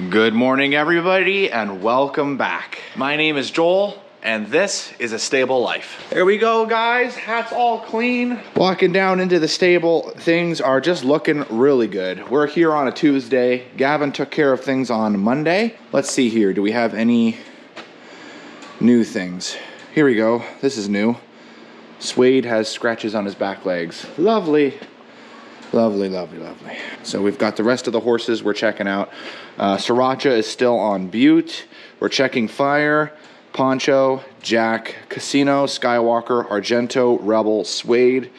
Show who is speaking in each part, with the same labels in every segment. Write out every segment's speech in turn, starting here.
Speaker 1: Good morning, everybody, and welcome back. My name is Joel, and this is A Stable Life. Here we go, guys. Hat's all clean. Walking down into the stable, things are just looking really good. We're here on a Tuesday. Gavin took care of things on Monday. Let's see here. Do we have any new things? Here we go. This is new. Suede has scratches on his back legs. Lovely. Lovely, lovely, lovely. So we've got the rest of the horses we're checking out. Sriracha is still on Butte. We're checking Fire, Poncho, Jack, Casino, Skywalker, Argento, Rebel, Suede,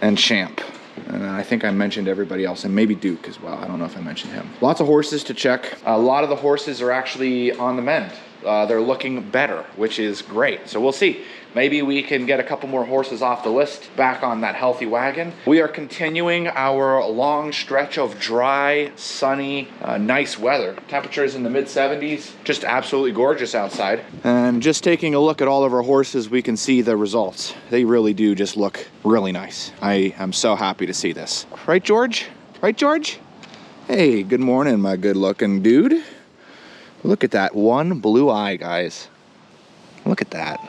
Speaker 1: and Champ. And I think I mentioned everybody else, and maybe Duke as well. I don't know if I mentioned him. Lots of horses to check. A lot of the horses are actually on the mend. They're looking better, which is great. So we'll see. Maybe we can get a couple more horses off the list back on that healthy wagon. We are continuing our long stretch of dry, sunny, nice weather. Temperatures in the mid-70s, just absolutely gorgeous outside. And just taking a look at all of our horses, we can see the results. They really do just look really nice. I am so happy to see this. Right, George? Right, George? Hey, good morning, my good-looking dude. Look at that one blue eye, guys. Look at that.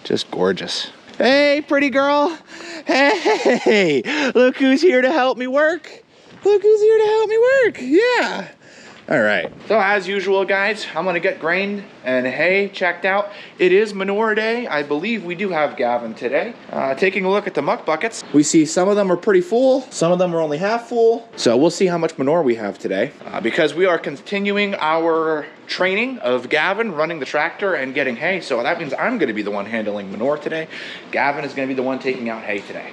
Speaker 1: Just gorgeous. Hey, pretty girl. Hey, look who's here to help me work. Look who's here to help me work. Yeah. All right. So as usual, guys, I'm going to get grain and hay checked out. It is manure day. I believe we do have Gavin today. Taking a look at the muck buckets. We see some of them are pretty full. Some of them are only half full. So we'll see how much manure we have today. Because we are continuing our training of Gavin running the tractor and getting hay. So that means I'm going to be the one handling manure today. Gavin is going to be the one taking out hay today.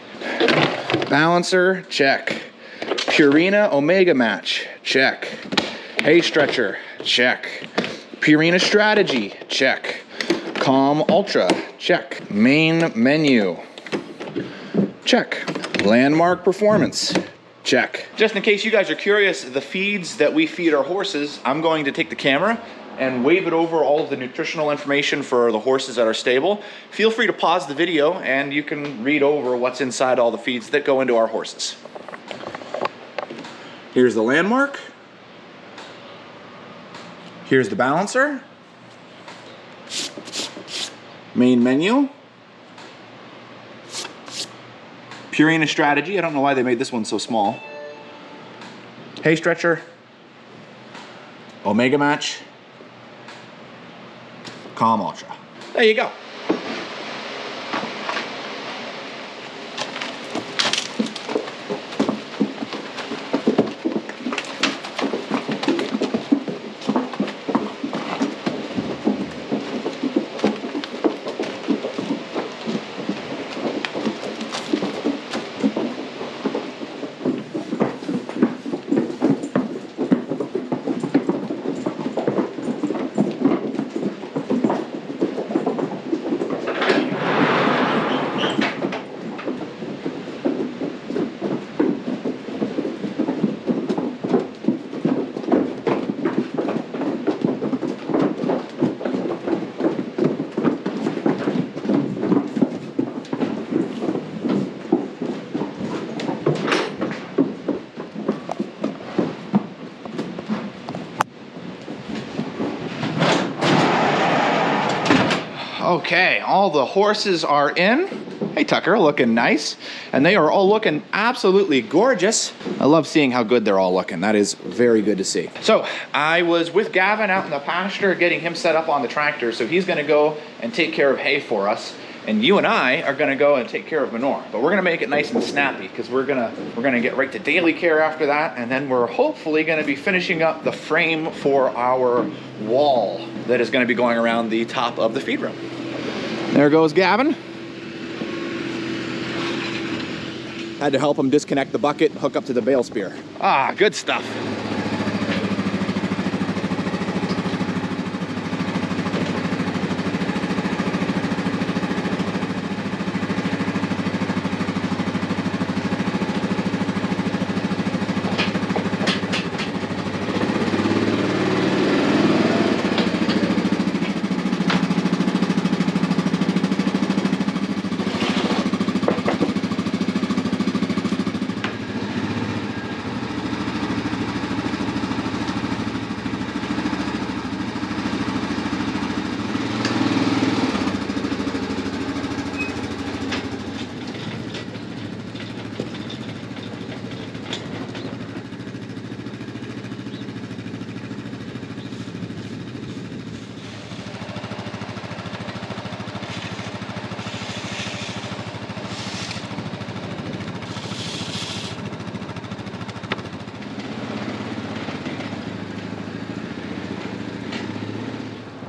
Speaker 1: Balancer, check. Purina Omega Match, check. Hay stretcher, check. Purina Strategy, check. Calm Ultra, check. Main menu, check. Landmark Performance, check. Just in case you guys are curious, the feeds that we feed our horses, I'm going to take the camera and wave it over all of the nutritional information for the horses at our stable. Feel free to pause the video and you can read over what's inside all the feeds that go into our horses. Here's the Landmark. Here's the balancer. Main menu. Purina Strategy. I don't know why they made this one so small. Hay stretcher. Omega Match. Calm Ultra. There you go. Okay, all the horses are in. Hey Tucker, looking nice. And they are all looking absolutely gorgeous. I love seeing how good they're all looking. That is very good to see. So I was with Gavin out in the pasture getting him set up on the tractor. So he's gonna go and take care of hay for us. And you and I are gonna go and take care of manure. But we're gonna make it nice and snappy because we're gonna get right to daily care after that. And then we're hopefully gonna be finishing up the frame for our wall that is gonna be going around the top of the feed room. There goes Gavin. Had to help him disconnect the bucket, hook up to the bale spear. Ah, good stuff.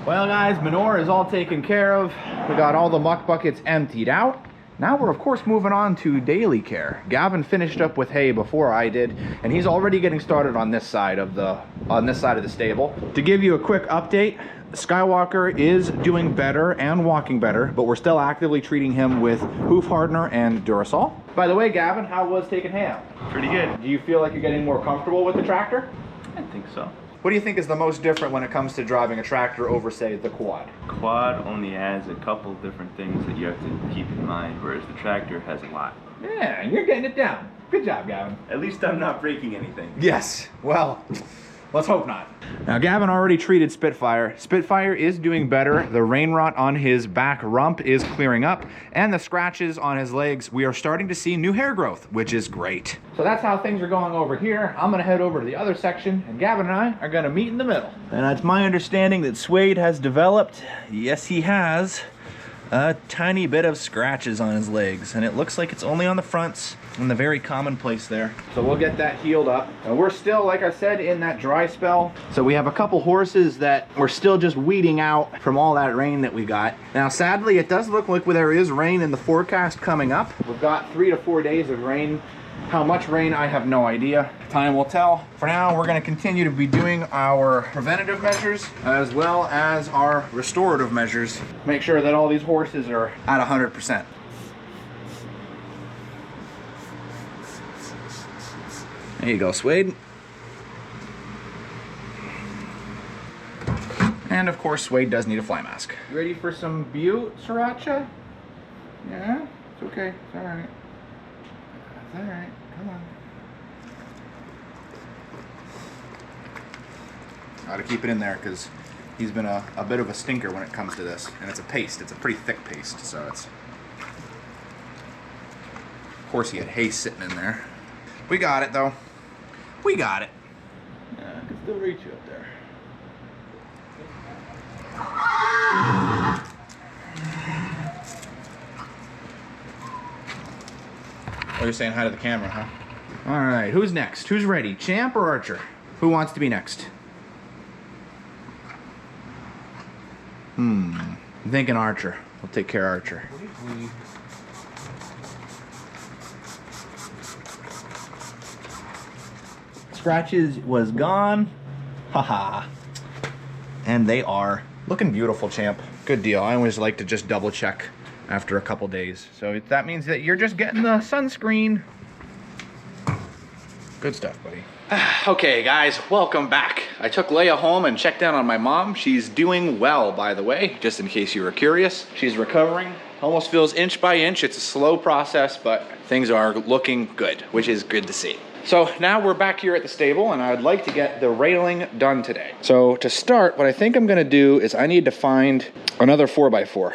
Speaker 1: Well guys, manure is all taken care of. We got all the muck buckets emptied out. Now we're of course moving on to daily care. Gavin finished up with hay before I did, and he's already getting started on this side of the stable. To give you a quick update, Skywalker is doing better and walking better, but we're still actively treating him with hoof hardener and Durasol. By the way, Gavin, how was taking hay out?
Speaker 2: Pretty good.
Speaker 1: Do you feel like you're getting more comfortable with the tractor?
Speaker 2: I think so.
Speaker 1: What do you think is the most different when it comes to driving a tractor over, say, the quad?
Speaker 2: Quad only has a couple different things that you have to keep in mind, whereas the tractor has a lot.
Speaker 1: Yeah, you're getting it down. Good job, Gavin.
Speaker 2: At least I'm not breaking anything.
Speaker 1: Yes, well, let's hope not. Now, Gavin already treated Spitfire. Spitfire is doing better. The rain rot on his back rump is clearing up, and the scratches on his legs, we are starting to see new hair growth, which is great. So that's how things are going over here. I'm gonna head over to the other section, and Gavin and I are gonna meet in the middle. And it's my understanding that Suede has developed, yes he has, a tiny bit of scratches on his legs, and it looks like it's only on the fronts and the very common place there. So we'll get that healed up. And we're still, like I said, in that dry spell. So we have a couple horses that we're still just weeding out from all that rain that we got. Now, sadly, it does look like there is rain in the forecast coming up. We've got 3 to 4 days of rain. How much rain, I have no idea. Time will tell. For now, we're gonna continue to be doing our preventative measures as well as our restorative measures. Make sure that all these horses are at 100%. There you go, Suede. And of course, Suede does need a fly mask. You ready for some butte, Sriracha? Yeah, it's okay, it's all right. It's all right, come on. Gotta keep it in there because he's been a bit of a stinker when it comes to this. And it's a paste, it's a pretty thick paste, so it's... Of course he had hay sitting in there. We got it though. We got it. Yeah, I can still reach you up there. Oh, you're saying hi to the camera, huh? All right, who's next? Who's ready? Champ or Archer? Who wants to be next? I'm thinking Archer. We'll take care of Archer. Scratches was gone. Haha. And they are looking beautiful, Champ. Good deal. I always like to just double check after a couple days. So that means that you're just getting the sunscreen. Good stuff, buddy. Okay, guys, welcome back. I took Leia home and checked down on my mom. She's doing well, by the way, just in case you were curious. She's recovering. Almost feels inch by inch. It's a slow process, but things are looking good, which is good to see. So now we're back here at the stable, and I would like to get the railing done today. So to start, what I think I'm gonna do is I need to find another 4x4.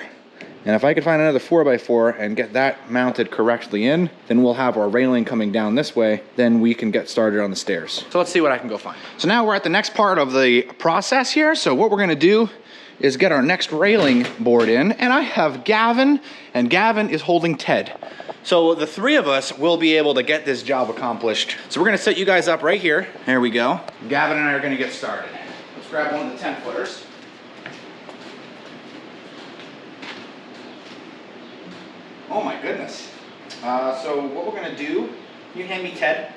Speaker 1: And if I could find another 4x4 and get that mounted correctly in, then we'll have our railing coming down this way, then we can get started on the stairs. So let's see what I can go find. So now we're at the next part of the process here. So what we're gonna do is get our next railing board in, and I have Gavin, and Gavin is holding Ted. So the three of us will be able to get this job accomplished. So we're gonna set you guys up right here. There we go. Gavin and I are gonna get started. Let's grab one of the 10-footers. Oh my goodness. So what we're gonna do, you hand me Ted.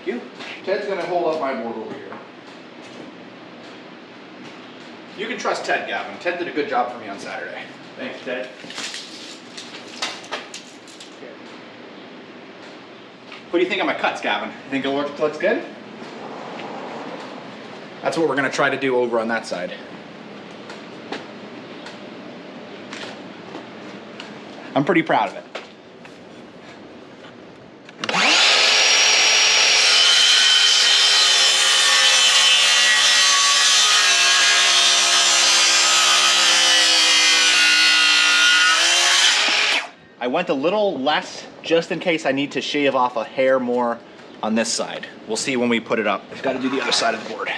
Speaker 1: Thank you. Ted's gonna hold up my board over here. You can trust Ted, Gavin. Ted did a good job for me on Saturday.
Speaker 2: Thanks, Ted.
Speaker 1: What do you think of my cuts, Gavin? You think it looks good? That's what we're gonna try to do over on that side. I'm pretty proud of it. I went a little less just in case I need to shave off a hair more on this side. We'll see when we put it up. Got to do the other side of the board.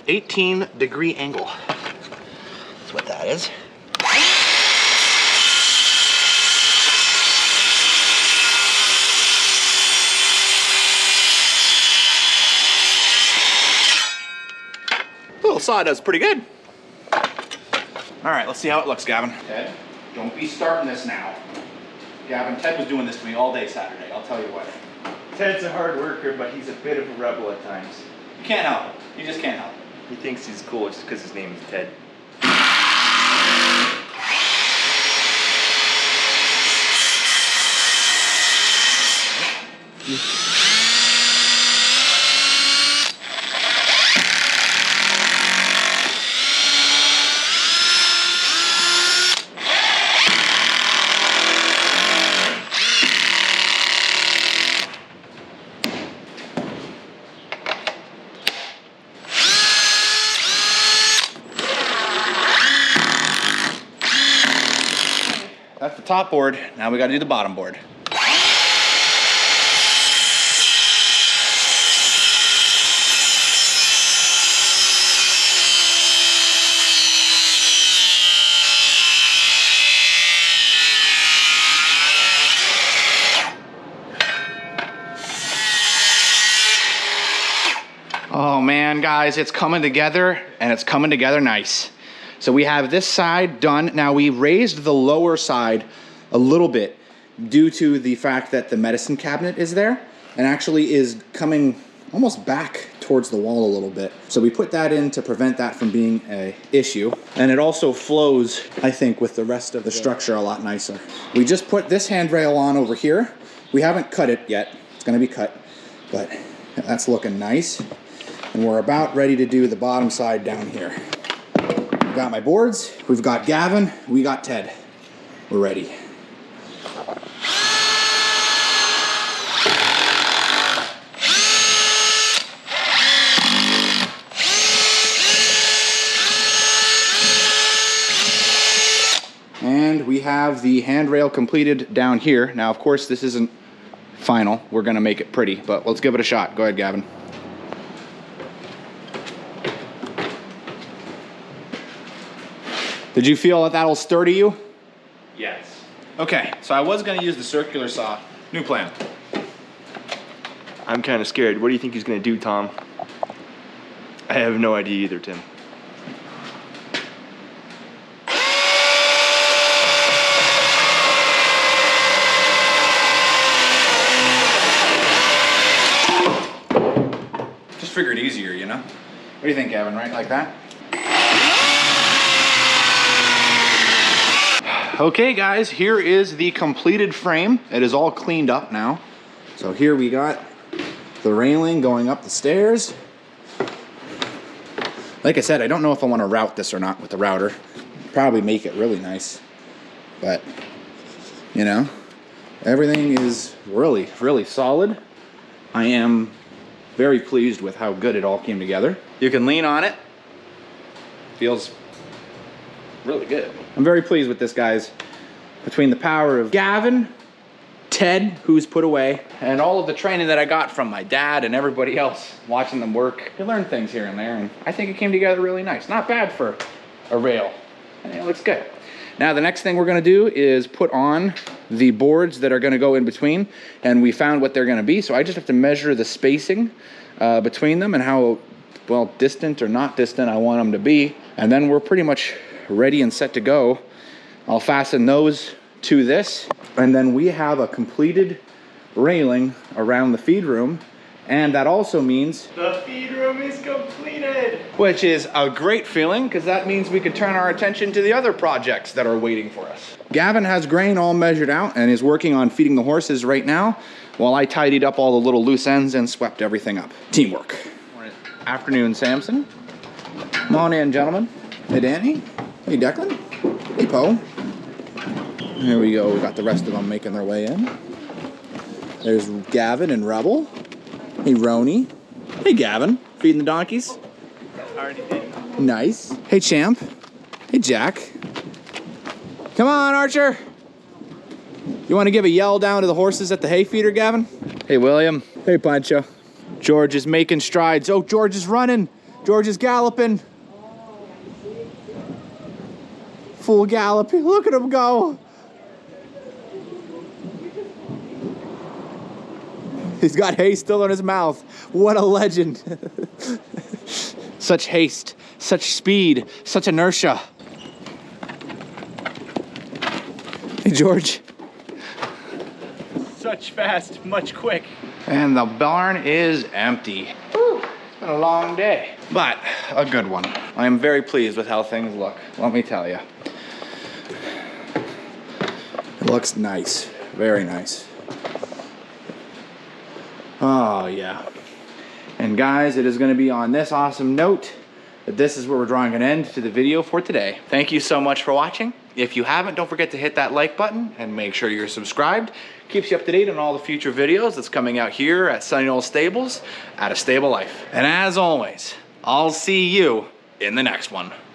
Speaker 1: 18-degree angle. That's what that is. Ooh, little saw does pretty good. All right, let's see how it looks, Gavin. Ted, don't be starting this now. Gavin, Ted was doing this to me all day Saturday, I'll tell you what.
Speaker 2: Ted's a hard worker, but he's a bit of a rebel at times.
Speaker 1: You can't help it. You just can't help it.
Speaker 2: He thinks he's cool just because his name is Ted.
Speaker 1: That's the top board. Now we got to do the bottom board. Oh man, guys, it's coming together, and it's coming together nice. So we have this side done. Now we raised the lower side a little bit due to the fact that the medicine cabinet is there and actually is coming almost back towards the wall a little bit. So we put that in to prevent that from being an issue. And it also flows, I think, with the rest of the structure a lot nicer. We just put this handrail on over here. We haven't cut it yet. It's gonna be cut, but that's looking nice. And we're about ready to do the bottom side down here. Got my boards, we've got Gavin, we got Ted. We're ready. And we have the handrail completed down here. Now, of course, this isn't final. We're gonna make it pretty, but let's give it a shot. Go ahead, Gavin. Did you feel that that'll sturdy you?
Speaker 2: Yes.
Speaker 1: Okay, so I was gonna use the circular saw. New plan.
Speaker 2: I'm kind of scared. What do you think he's going to do, Tom? I have no idea either, Tim.
Speaker 1: Just figured easier, you know? What do you think, Gavin, right? Like that? Okay, guys, here is the completed frame. It is all cleaned up now. So here we got the railing going up the stairs. Like I said, I don't know if I want to route this or not with the router. Probably make it really nice. But, you know, everything is really, really solid. I am very pleased with how good it all came together. You can lean on it. Feels really good. I'm very pleased with this, guys. Between the power of Gavin, Ted, who's put away, and all of the training that I got from my dad and everybody else watching them work, you learn things here and there, and I think it came together really nice. Not bad for a rail. I think it looks good. Now the next thing we're gonna do is put on the boards that are gonna go in between, and we found what they're gonna be, so I just have to measure the spacing between them and how, well, distant or not distant I want them to be, and then we're pretty much ready and set to go. I'll fasten those to this, and then we have a completed railing around the feed room, and that also means
Speaker 2: the feed room is completed,
Speaker 1: which is a great feeling because that means we can turn our attention to the other projects that are waiting for us. Gavin has grain all measured out and is working on feeding the horses right now while I tidied up all the little loose ends and swept everything up. Teamwork. Afternoon, Samson. Come on in, gentlemen. Hey, Danny. Hey, Declan. Hey, Poe. Here we go. We got the rest of them making their way in. There's Gavin and Rebel. Hey, Roni. Hey, Gavin. Feeding the donkeys.
Speaker 2: already did.
Speaker 1: Nice. Hey, Champ. Hey, Jack. Come on, Archer. You want to give a yell down to the horses at the hay feeder, Gavin? Hey, William. Hey, Pancho. George is making strides. Oh, George is running. George is galloping. Full gallop. Look at him go. He's got hay still in his mouth. What a legend. Such haste such speed, such inertia. Hey, George.
Speaker 2: Such fast, much quick.
Speaker 1: And the barn is empty. Whew, it's been a long day, but a good one. I am very pleased with how things look, let me tell you. It looks nice, very nice. Oh yeah. And guys, it is gonna be on this awesome note that this is where we're drawing an end to the video for today. Thank you so much for watching. If you haven't, don't forget to hit that like button and make sure you're subscribed. Keeps you up to date on all the future videos that's coming out here at Sunny Knoll Stables at A Stable Life. And as always, I'll see you in the next one.